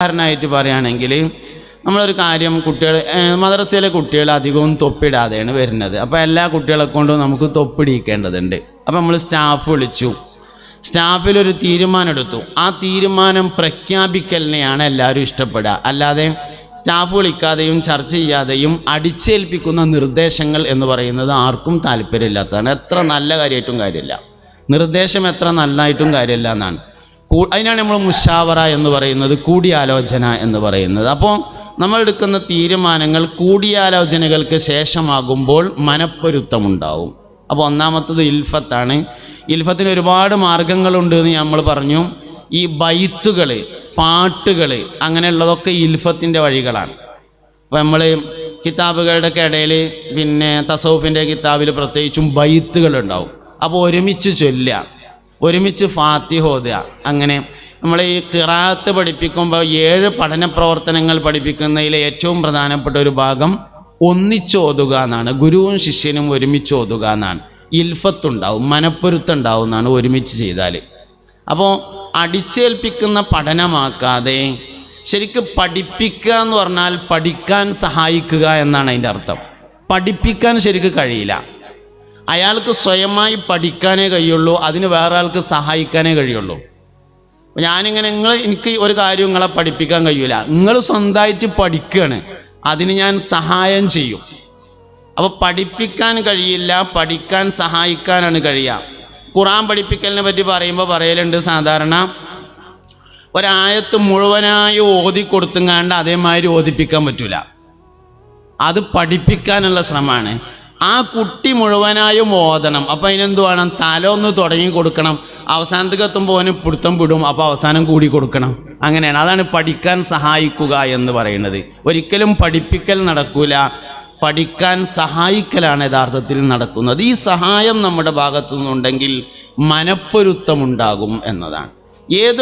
ഉദാഹരണമായിട്ട് പറയുകയാണെങ്കിൽ നമ്മളൊരു കാര്യം മദ്രസയിലെ കുട്ടികൾ അധികവും തൊപ്പിടാതെയാണ് വരുന്നത്. അപ്പോൾ എല്ലാ കുട്ടികളെ കൊണ്ടും നമുക്ക് തൊപ്പിടിക്കേണ്ടതുണ്ട്. അപ്പോൾ നമ്മൾ സ്റ്റാഫ് വിളിച്ചു, സ്റ്റാഫിലൊരു തീരുമാനം എടുത്തു. ആ തീരുമാനം പ്രഖ്യാപിക്കലിനെയാണ് എല്ലാവരും ഇഷ്ടപ്പെടുക. അല്ലാതെ സ്റ്റാഫ് വിളിക്കാതെയും ചർച്ച ചെയ്യാതെയും അടിച്ചേൽപ്പിക്കുന്ന നിർദ്ദേശങ്ങൾ എന്ന് പറയുന്നത് ആർക്കും താല്പര്യമില്ലാത്തതാണ്. എത്ര നല്ല കാര്യമായിട്ടും കാര്യമില്ല, നിർദ്ദേശം എത്ര നന്നായിട്ടും കാര്യമില്ല എന്നാണ്. അതിനാണ് നമ്മൾ മുഷാവറ എന്ന് പറയുന്നത്, കൂടിയാലോചന എന്ന് പറയുന്നത്. അപ്പോൾ നമ്മൾ എടുക്കുന്ന തീരുമാനങ്ങൾ കൂടിയാലോചനകൾക്ക് ശേഷമാകുമ്പോൾ മനപ്പൊരുത്തമുണ്ടാവും. അപ്പോൾ ഒന്നാമത്തത് ഇൽഫത്താണ്. ഇൽഫത്തിന് ഒരുപാട് മാർഗങ്ങളുണ്ട് എന്ന് നമ്മൾ പറഞ്ഞു. ഈ ബൈത്തുകൾ, പാട്ടുകൾ, അങ്ങനെയുള്ളതൊക്കെ ഇൽഫത്തിൻ്റെ വഴികളാണ്. അപ്പോൾ നമ്മൾ കിതാബുകളുടെയൊക്കെ ഇടയിൽ പിന്നെ തസൗഫിൻ്റെ കിതാബിൽ പ്രത്യേകിച്ചും ബൈത്തുകളുണ്ടാവും. അപ്പോൾ ഒരുമിച്ച് ചൊല്ലുക, ഒരുമിച്ച് ഫാത്തിഹ ഓതുക. അങ്ങനെ നമ്മൾ ഈ ഖിറാഅത്ത് പഠിപ്പിക്കുമ്പോൾ 7 പഠന പ്രവർത്തനങ്ങൾ പഠിപ്പിക്കുന്നതിലെ ഏറ്റവും പ്രധാനപ്പെട്ട ഒരു ഭാഗം ഒന്നിച്ചോതുക എന്നാണ്. ഗുരുവും ശിഷ്യനും ഒരുമിച്ച് ഓതുക എന്നാണ്. ഇൽഫത്തുണ്ടാവും, മനപ്പൊരുത്തമുണ്ടാവും എന്നാണ് ഒരുമിച്ച് ചെയ്താൽ. അപ്പോൾ അടിച്ചേൽപ്പിക്കുന്ന പഠനമാക്കാതെ ശരിക്കും പഠിപ്പിക്കുക എന്ന് പറഞ്ഞാൽ പഠിക്കാൻ സഹായിക്കുക എന്നാണ് അതിൻ്റെ അർത്ഥം. പഠിപ്പിക്കാൻ ശരിക്കും കഴിയില്ല. അയാൾക്ക് സ്വയമായി പഠിക്കാനേ കഴിയുള്ളൂ, അതിന് വേറെ ആൾക്ക് സഹായിക്കാനേ കഴിയുള്ളൂ. ഞാനിങ്ങനെ എനിക്ക് ഒരു കാര്യം നിങ്ങളെ പഠിപ്പിക്കാൻ കഴിയില്ല, നിങ്ങൾ സ്വന്തമായിട്ട് പഠിക്കുകയാണ്, അതിന് ഞാൻ സഹായം ചെയ്യും. അപ്പോൾ പഠിപ്പിക്കാൻ കഴിയില്ല, പഠിക്കാൻ സഹായിക്കാനാണ് കഴിയുക. ഖുർആൻ പഠിപ്പിക്കലിനെ പറ്റി പറയലുണ്ട്, സാധാരണ ഒരായത്ത് മുഴുവനായി ഓതി കൊടുത്തുങ്ങാണ്ട് അതേമാതിരി ഓതിപ്പിക്കാൻ പറ്റില്ല. അത് പഠിപ്പിക്കാനുള്ള ശ്രമമാണ്. ആ കുട്ടി മുഴുവനായും ഓതണം. അപ്പോൾ അതിനെന്ത് വേണം? തല ഒന്ന് തുടങ്ങി കൊടുക്കണം, അവസാനത്തേക്ക് എത്തുമ്പോൾ അവന് പിടുത്തം വിടും, അപ്പോൾ അവസാനം കൂടി കൊടുക്കണം. അങ്ങനെയാണ്. അതാണ് പഠിക്കാൻ സഹായിക്കുക എന്ന് പറയുന്നത്. ഒരിക്കലും പഠിപ്പിക്കൽ നടക്കൂല, പഠിക്കാൻ സഹായിക്കലാണ് യഥാർത്ഥത്തിൽ നടക്കുന്നത്. ഈ സഹായം നമ്മുടെ ഭാഗത്തു നിന്നുണ്ടെങ്കിൽ മനപ്പൊരുത്തമുണ്ടാകും എന്നതാണ്. ഏത്